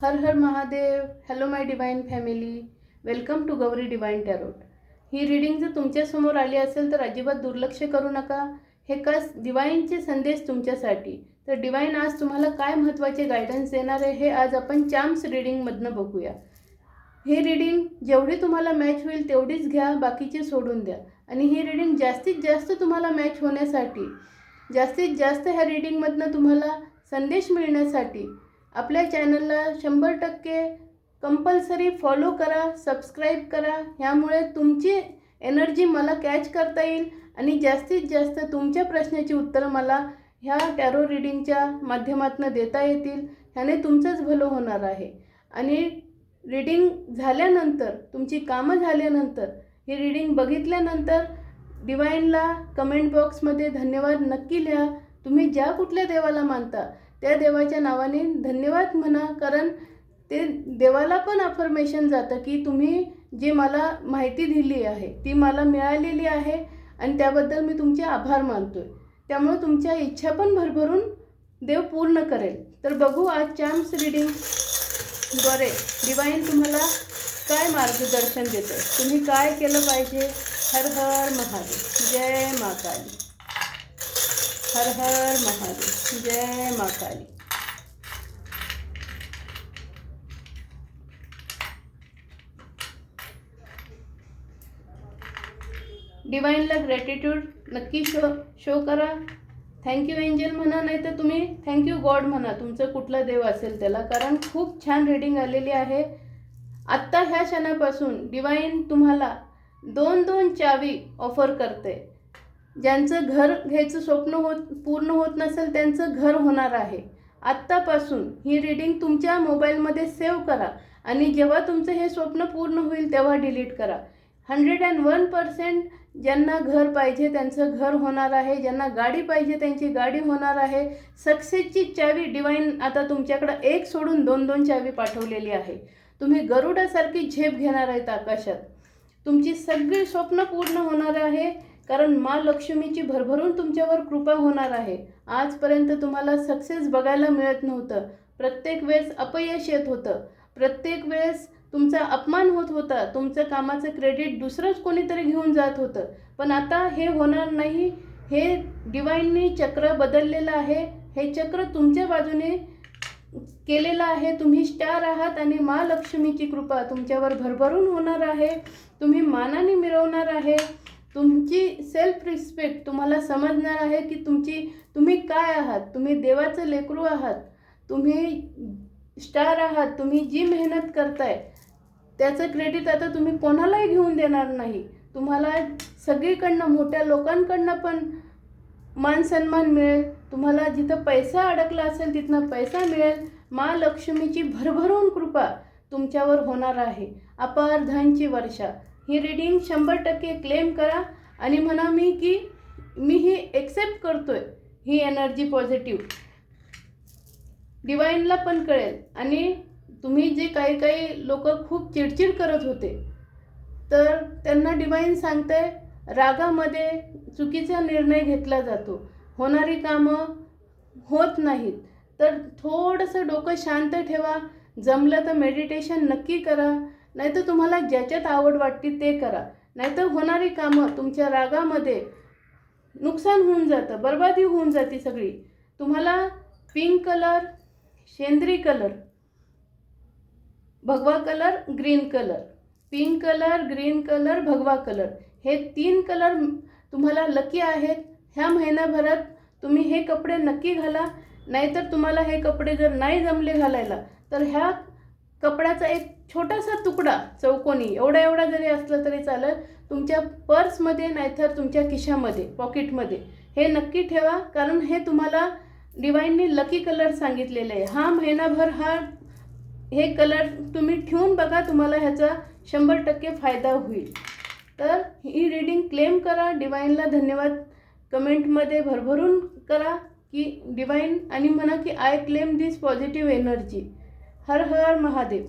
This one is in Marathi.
हर हर Mahadev. Hello my divine family, welcome to Gauri divine tarot. ही रीडिंग जर तुमच्यासमोर आली असेल तर अजिबात दुर्लक्ष करू नका. हे खास डिवाइनचे संदेश तुमच्यासाठी. तर डिवाइन आज तुम्हाला काय महत्त्वाचे गायडन्स देणार आहे हे आज आपण चाम्स रीडिंगमधनं बघूया. ही रीडिंग जेवढी तुम्हाला मॅच होईल तेवढीच घ्या, बाकीचे सोडून द्या. आणि ही रीडिंग जास्तीत जास्त तुम्हाला मॅच होण्यासाठी, जास्तीत जास्त ह्या रीडिंगमधनं तुम्हाला संदेश मिळण्यासाठी आपल्या चॅनलला 100% कंपल्सरी फॉलो करा, सबस्क्राईब करा. ह्यामुळे तुमची एनर्जी मला कॅच करता येईल आणि जास्तीत जास्त तुमच्या प्रश्नाची उत्तरं मला ह्या टॅरो रीडिंगच्या माध्यमातून देता येतील. ह्याने तुमचंच भलं होणार आहे. आणि रीडिंग झाल्यानंतर, तुमची कामं झाल्यानंतर, ही रीडिंग बघितल्यानंतर डिवाइनला कमेंट बॉक्समध्ये धन्यवाद नक्की लिहा. तुम्ही ज्या कुठल्या देवाला मानता त्या देवाच्या नावाने धन्यवाद म्हणा, कारण ते देवाला पण अफर्मेशन जातं की तुम्ही जी मला माहिती दिली आहे ती मला मिळालेली आहे आणि त्याबद्दल मी तुमचे आभार मानतोय. त्यामुळे तुमच्या इच्छा पण भरभरून देव पूर्ण करेल. तर बघू आज चाम्स रीडिंगद्वारे डिवाइन तुम्हाला काय मार्गदर्शन देतं, तुम्ही काय केलं पाहिजे. हर हर महादेव, जय मा काली. हर हर महादेव, जय मा काली. डिवाइनला ग्रॅटिट्यूड नक्की शो करा. थँक्यू एंजल म्हणा, नाही तर तुम्ही थँक्यू गॉड म्हणा, तुमचं कुठला देव असेल त्याला. कारण खूप छान रीडिंग आलेली आहे. आत्ता ह्या क्षणापासून डिवाइन तुम्हाला 2-2 चावी ऑफर करते. ज्यांचं घर घ्यायचं स्वप्न पूर्ण होत नसेल त्यांचं घर होणार आहे. आत्तापासून ही रीडिंग तुमच्या मोबाईलमध्ये सेव्ह करा आणि जेव्हा तुमचं हे स्वप्न पूर्ण होईल तेव्हा डिलीट करा. 101% ज्यांना घर पाहिजे त्यांचं घर होणार आहे, ज्यांना गाडी पाहिजे त्यांची गाडी होणार आहे. सक्सेसची चावी डिवाइन आता तुमच्याकडं एक सोडून 2-2 चावी पाठवलेली आहे. तुम्ही गरुडासारखी झेप घेणार आहेत आकाशात. तुमची सगळी स्वप्न पूर्ण होणार आहे, कारण माँ लक्ष्मीची भरभरून तुमच्यावर कृपा होणार आहे. आजपर्यंत तुम्हाला सक्सेस बघायला मिळत नव्हतं. प्रत्येक वेळेस अपयश येत होतं, प्रत्येक वेळेस तुमचा अपमान होत होता, तुमचं कामाचं क्रेडिट दुसरंच कोणीतरी घेऊन जात होतं. पण आता हे होणार नाही. हे डिवाइननी चक्र बदललेलं आहे. हे चक्र तुमच्या बाजूने केलेलं आहे. तुम्ही स्टार आहात आणि माँ लक्ष्मीची कृपा तुमच्यावर भरभरून होणार आहे. तुम्ही मानाने मिरवणार आहे. तुमची सेल्फ रिस्पेक्ट तुम्हाला समजणार आहे की तुम्ही काय आहात. तुम्ही देवाचं लेकरू आहात, तुम्ही स्टार आहात. तुम्ही जी मेहनत करताय त्याचं क्रेडिट आता तुम्ही कोणालाही घेऊन देणार नाही. तुम्हाला सगळीकडनं, मोठ्या लोकांकडनं पण मान सन्मान मिळेल. तुम्हाला जिथं पैसा अडकला असेल तिथनं पैसा मिळेल. माँ लक्ष्मीची भरभरून कृपा तुमच्यावर होणार आहे. अपार धनची वर्षा. ही रीडिंग 100% क्लेम करा आणि म्हणा मी ही एक्सेप्ट करतोय. ही एनर्जी पॉझिटिव्ह डिवाइनला पण कळेल. आणि तुम्ही जे काही लोक खूप चिडचिड करत होते तर त्यांना डिवाइन सांगते, रागामध्ये चुकीचा निर्णय घेतला जातो, होणारी कामं होत नाहीत. तर थोडंसं डोकं शांत ठेवा. जमलं तर मेडिटेशन नक्की करा, नाहीतर तुम्हाला ज्याच्यात आवड वाटते ते करा. नाहीतर होणारी कामं तुमच्या रागामध्ये नुकसान होऊन जातं, बर्बादी होऊन जाते सगळी. तुम्हाला पिंक कलर, शेंद्री कलर, भगवा colour, green colour, pink colour, green colour, भगवा कलर, हे 3 कलर तुम्हाला लकी आहेत. ह्या महिन्याभरात तुम्ही हे कपडे नक्की घाला. नाहीतर तुम्हाला हे कपडे जर नाही जमले घालायला तर ह्या कपड्याचा एक छोटासा तुकडा चौकोनी एवढा जरी असलं तरी चालेल, तुमच्या पर्समध्ये नाहीतर तुमच्या खिशामध्ये, पॉकेटमध्ये हे नक्की ठेवा. कारण हे तुम्हाला डिवाइननी लकी कलर सांगितलेलं आहे. हा महिनाभर हे कलर तुम्ही ठेवून बघा, तुम्हाला ह्याचा 100% फायदा होईल. तर ही रीडिंग क्लेम करा. डिवाइनला धन्यवाद कमेंटमध्ये भरभरून करा की डिवाइन, आणि म्हणा की I claim this positive energy. हर हर महादेव.